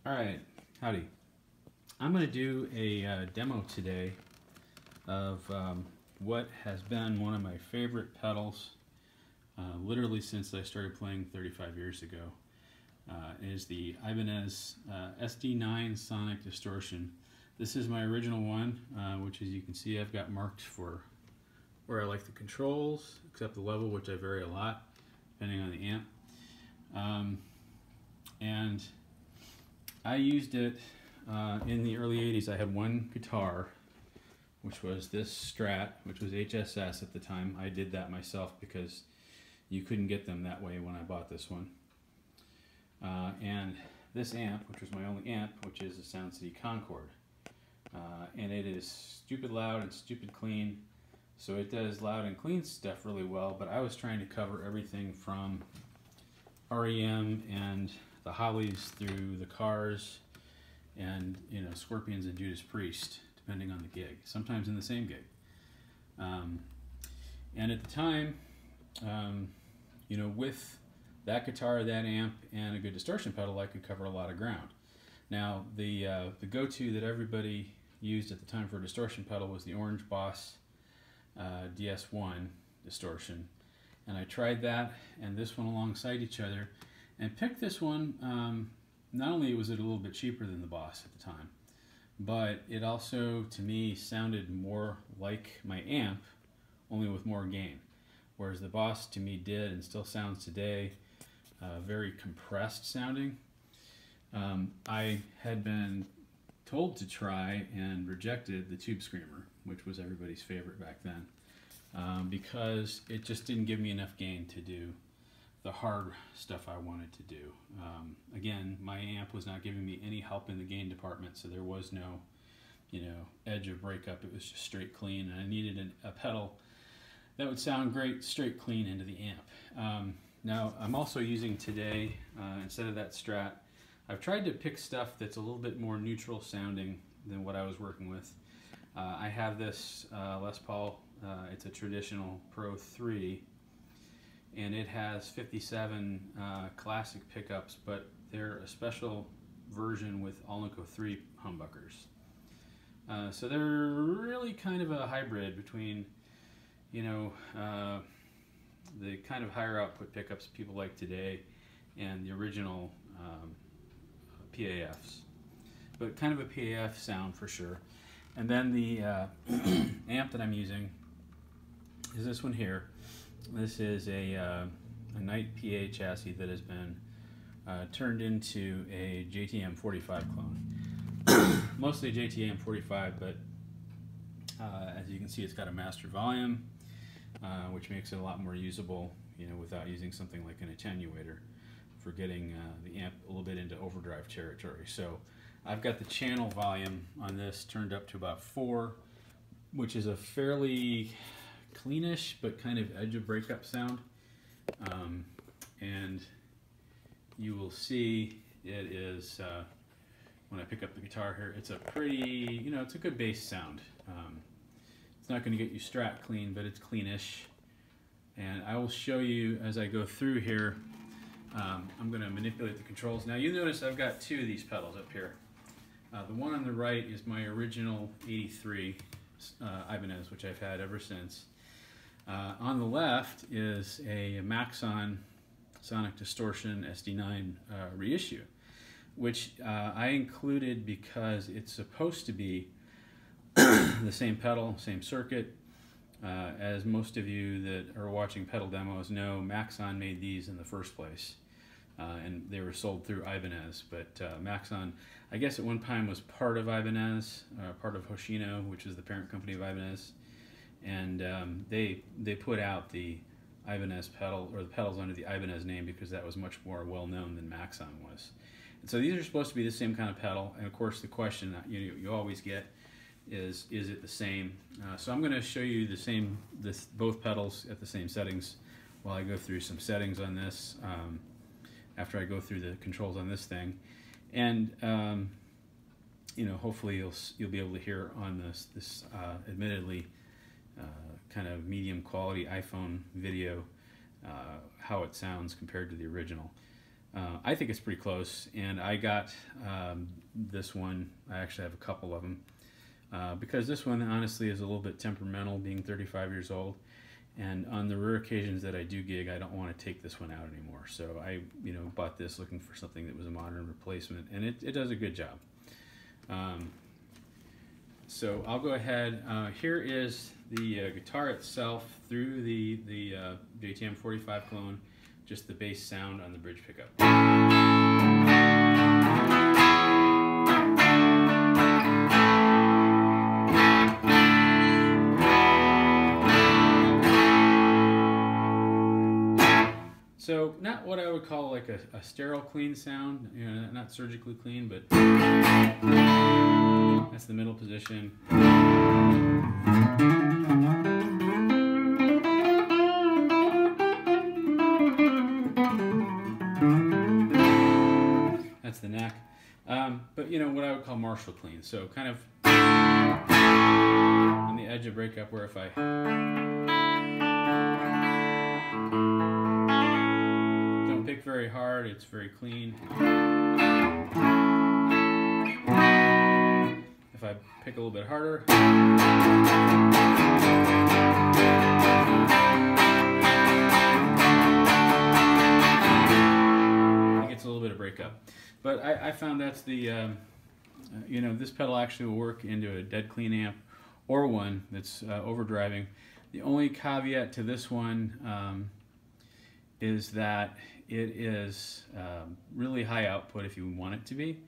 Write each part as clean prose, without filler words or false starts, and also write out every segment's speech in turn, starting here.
Alright, howdy. I'm going to do a demo today of what has been one of my favorite pedals literally since I started playing 35 years ago. It is the Ibanez SD9 Sonic Distortion. This is my original one, which as you can see I've got marked for where I like the controls, except the level, which I vary a lot depending on the amp. And I used it in the early 80s. I had one guitar, which was this Strat, which was HSS at the time. I did that myself because you couldn't get them that way when I bought this one. And this amp, which was my only amp, which is a Sound City Concord. And it is stupid loud and stupid clean. So it does loud and clean stuff really well, but I was trying to cover everything from REM and the Hollies through the Cars and, you know, Scorpions and Judas Priest, depending on the gig, sometimes in the same gig. And at the time, you know, with that guitar, that amp, and a good distortion pedal, I could cover a lot of ground. Now, the go-to that everybody used at the time for a distortion pedal was the Orange Boss DS1 distortion. And I tried that and this one alongside each other, and picked this one. Not only was it a little bit cheaper than the Boss at the time, but it also, to me, sounded more like my amp, only with more gain. Whereas the Boss, to me, did and still sounds today very compressed sounding. I had been told to try and rejected the Tube Screamer, which was everybody's favorite back then, because it just didn't give me enough gain to do the hard stuff I wanted to do. Again, my amp was not giving me any help in the gain department, so there was no, you know, edge of breakup. It was just straight clean, and I needed a pedal that would sound great straight clean into the amp. Now, I'm also using today, instead of that Strat, I've tried to pick stuff that's a little bit more neutral sounding than what I was working with. I have this Les Paul, it's a traditional Pro 3, and it has 57 classic pickups, but they're a special version with Alnico 3 humbuckers. So they're really kind of a hybrid between, you know, the kind of higher output pickups people like today and the original PAFs, but kind of a PAF sound for sure. And then the amp that I'm using is this one here. This is a Knight PA chassis that has been turned into a JTM 45 clone. Mostly a JTM 45, but as you can see, it's got a master volume, which makes it a lot more usable, you know, without using something like an attenuator for getting the amp a little bit into overdrive territory. So I've got the channel volume on this turned up to about 4, which is a fairly cleanish but kind of edge of breakup sound. And you will see it is, when I pick up the guitar here, it's a pretty, you know, it's a good bass sound. It's not going to get you Strat clean, but it's cleanish. And I will show you as I go through here. I'm going to manipulate the controls. Now you notice I've got 2 of these pedals up here. The one on the right is my original 83 Ibanez, which I've had ever since. On the left is a Maxon Sonic Distortion SD9 reissue, which I included because it's supposed to be the same pedal, same circuit. As most of you that are watching pedal demos know, Maxon made these in the first place, and they were sold through Ibanez. But Maxon, I guess at one time was part of Ibanez, part of Hoshino, which is the parent company of Ibanez, and they put out the Ibanez pedal, or the pedals under the Ibanez name, because that was much more well known than Maxon was. And so these are supposed to be the same kind of pedal, and of course the question that you always get is it the same? So I'm going to show you the same, both pedals at the same settings while I go through some settings on this, after I go through the controls on this thing. And you know, hopefully you'll be able to hear on this admittedly kind of medium quality iPhone video how it sounds compared to the original. I think it's pretty close, and I got this one. I actually have a couple of them because this one honestly is a little bit temperamental, being 35 years old, and on the rare occasions that I do gig, I don't want to take this one out anymore. So I bought this looking for something that was a modern replacement, and it does a good job. So I'll go ahead. Here is the guitar itself through the JTM 45 clone, just the bass sound on the bridge pickup. So not what I would call like a sterile clean sound, not surgically clean, but that's the middle position. That's the neck. But what I would call Marshall clean. So kind of on the edge of breakup where if I don't pick very hard, it's very clean. If I pick a little bit harder, it gets a little bit of breakup. But I found that's the, this pedal actually will work into a dead clean amp or one that's overdriving. The only caveat to this one is that it is really high output if you want it to be.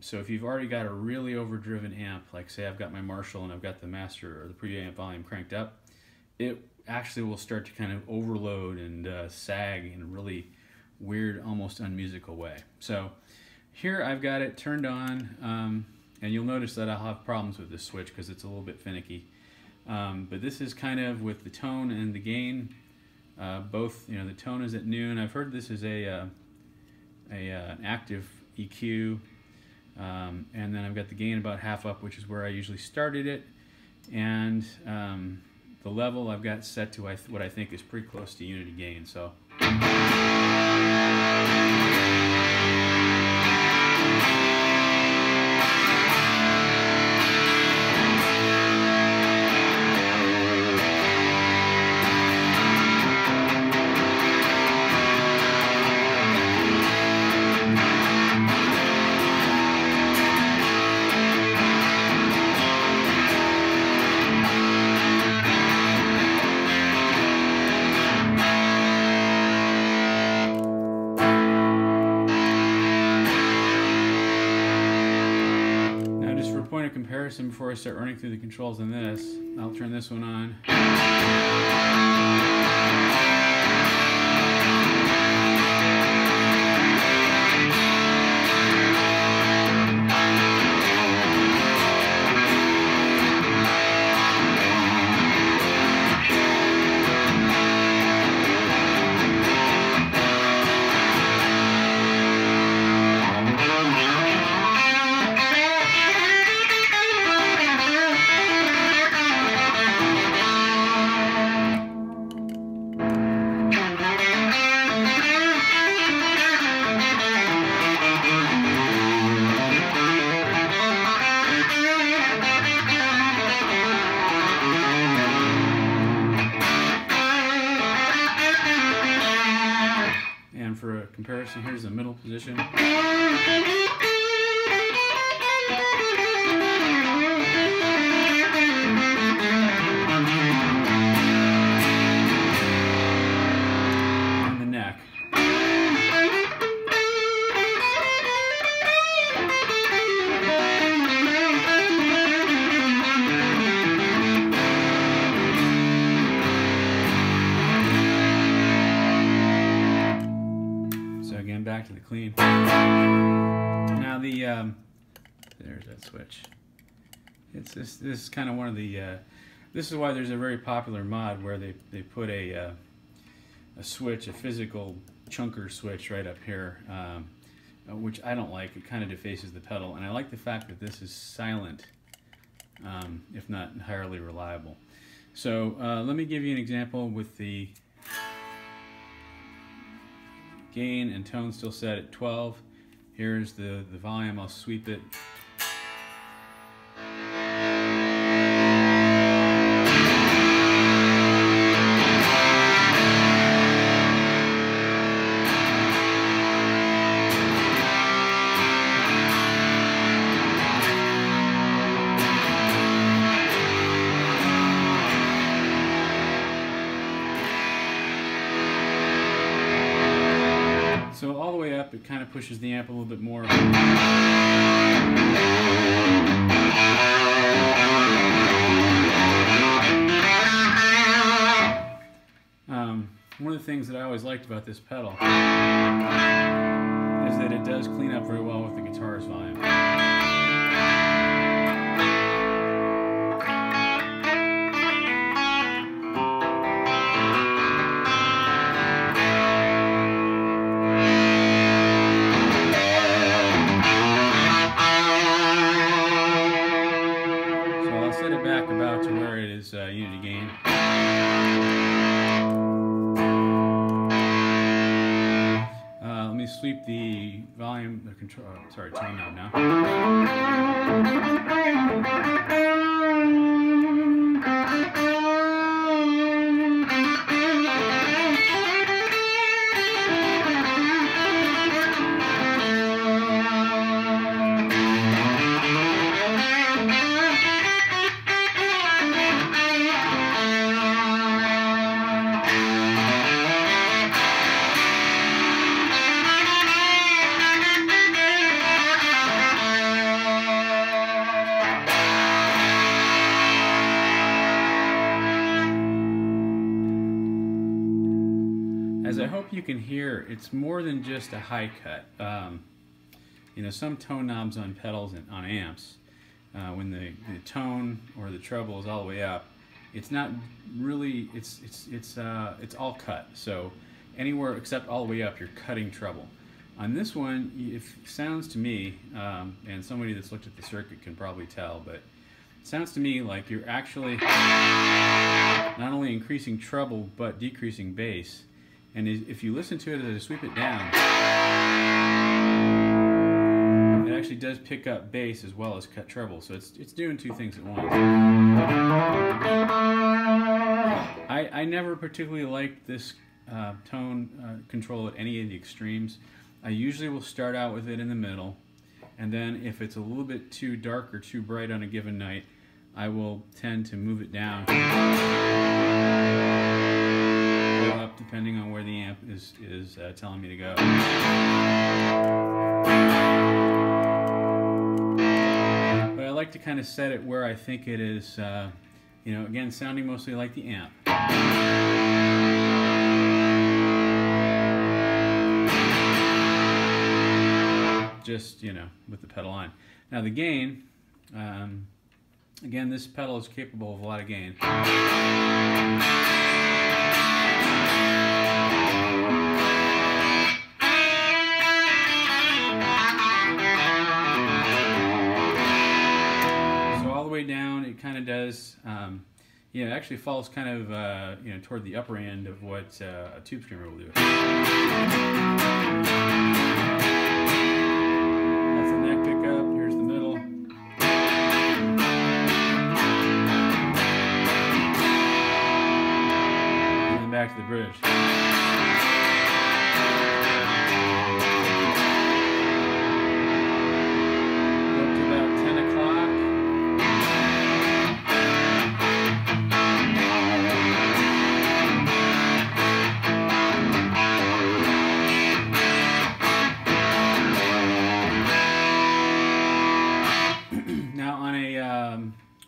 So if you've already got a really overdriven amp, like say I've got my Marshall and I've got the master or the preamp volume cranked up, it actually will start to kind of overload and sag in a really weird, almost unmusical way. So here I've got it turned on, and you'll notice that I'll have problems with this switch because it's a little bit finicky. But this is kind of with the tone and the gain. Both, the tone is at noon. I've heard this is an active EQ, and then I've got the gain about half up, which is where I usually started it, and the level I've got set to what I think is pretty close to unity gain. So. Comparison before I start running through the controls on this, I'll turn this one on. For a comparison, here's the middle position. And the neck. Back to the clean. Now there's that switch. This is kind of one of the this is why there's a very popular mod where they put a switch, a physical chunker switch right up here, which I don't like. It kind of defaces the pedal, and I like the fact that this is silent, if not entirely reliable. So let me give you an example with the Gain and tone still set at 12. Here's the volume. I'll sweep it. So all the way up, it kind of pushes the amp a little bit more. One of the things that I always liked about this pedal is that it does clean up very well with the guitar's volume. Back about to where it is unity gain. Let me sweep the volume, the control, sorry, tone knob now. As I hope you can hear, it's more than just a high cut. You know, some tone knobs on pedals and on amps, when the tone or the treble is all the way up, it's not really, it's all cut. So anywhere except all the way up, you're cutting treble. On this one, it sounds to me, and somebody that's looked at the circuit can probably tell, but it sounds to me like you're actually not only increasing treble but decreasing bass. And if you listen to it as I sweep it down, it actually does pick up bass as well as cut treble. So it's doing two things at once. I never particularly liked this tone control at any of the extremes. I usually will start out with it in the middle, and then if it's a little bit too dark or too bright on a given night, I will tend to move it down. Up depending on where the amp is telling me to go. But I like to kind of set it where I think it is, you know, again, sounding mostly like the amp. Just, you know, with the pedal on. Now the gain, again, this pedal is capable of a lot of gain. Down, it kind of does, yeah, it actually falls kind of, you know, toward the upper end of what a tube screamer will do. That's the neck pickup, here's the middle. And then back to the bridge.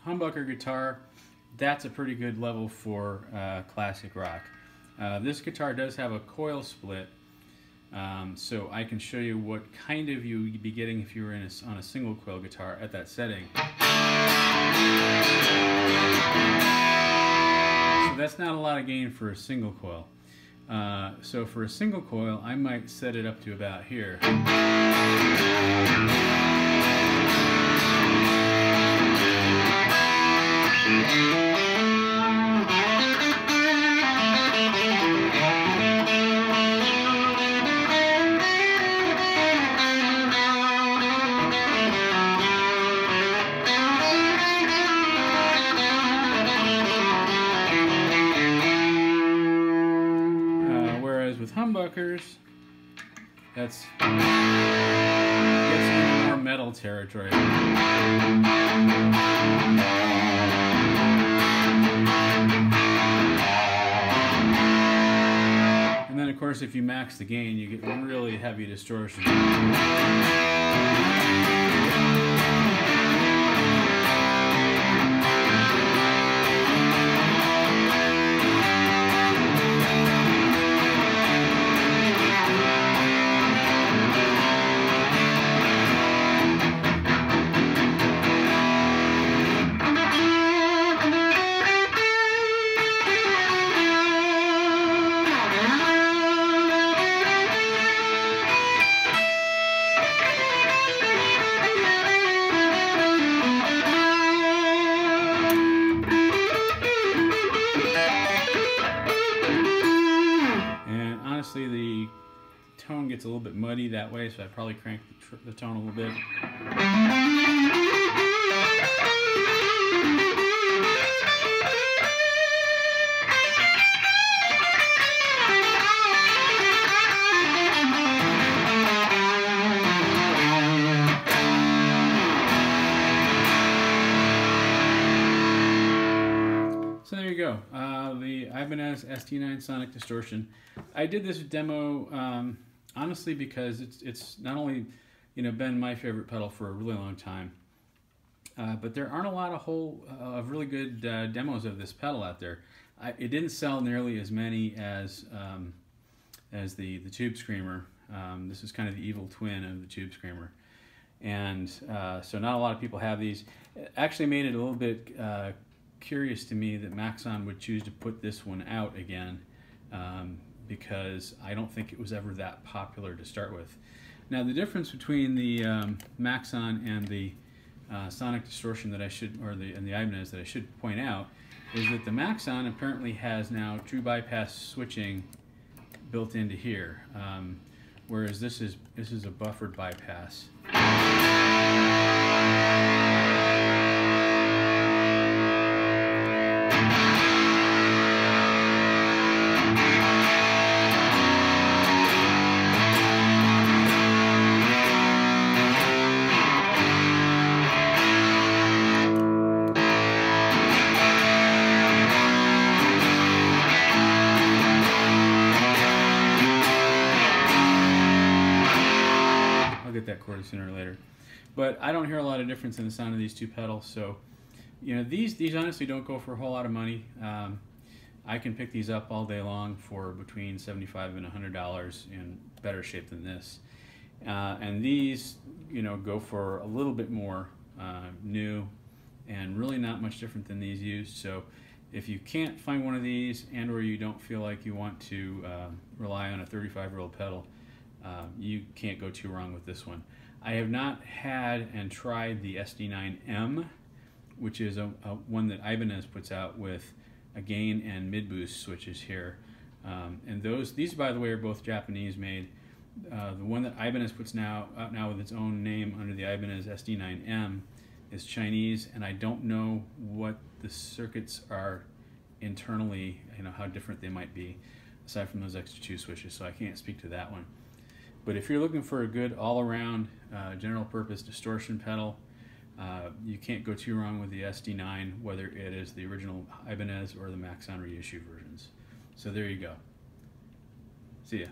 Humbucker guitar, that's a pretty good level for classic rock. This guitar does have a coil split, so I can show you what kind of you'd be getting if you were on a single coil guitar at that setting. So that's not a lot of gain for a single coil. So for a single coil, I might set it up to about here. humbuckers, that's gets into more metal territory. And then of course if you max the gain, you get really heavy distortion. The tone gets a little bit muddy that way, so I probably crank the tone a little bit. So there you go, the Ibanez SD9 Sonic Distortion. I did this demo honestly because it's not only been my favorite pedal for a really long time, but there aren't a lot of really good demos of this pedal out there. It didn't sell nearly as many as the Tube Screamer. This is kind of the evil twin of the Tube Screamer, and so not a lot of people have these. It actually made it a little bit curious to me that Maxon would choose to put this one out again, because I don't think it was ever that popular to start with. Now the difference between the Maxon and the Sonic Distortion that and the Ibanez that I should point out is that the Maxon apparently has now true bypass switching built into here, whereas this is a buffered bypass. That chord sooner or later, but I don't hear a lot of difference in the sound of these two pedals. So these honestly don't go for a whole lot of money. I can pick these up all day long for between $75 and $100 in better shape than this, and these go for a little bit more, new and really not much different than these used. So if you can't find one of these, and or you don't feel like you want to rely on a 35-year-old pedal, you can't go too wrong with this one. I have not had and tried the SD9M, which is a one that Ibanez puts out with a gain and mid-boost switches here. And these, by the way, are both Japanese made. The one that Ibanez puts out now with its own name under the Ibanez SD9M is Chinese, and I don't know what the circuits are internally, how different they might be, aside from those extra two switches, so I can't speak to that one. But if you're looking for a good all-around general purpose distortion pedal, you can't go too wrong with the SD9, whether it is the original Ibanez or the Maxon reissue versions. So there you go. See ya.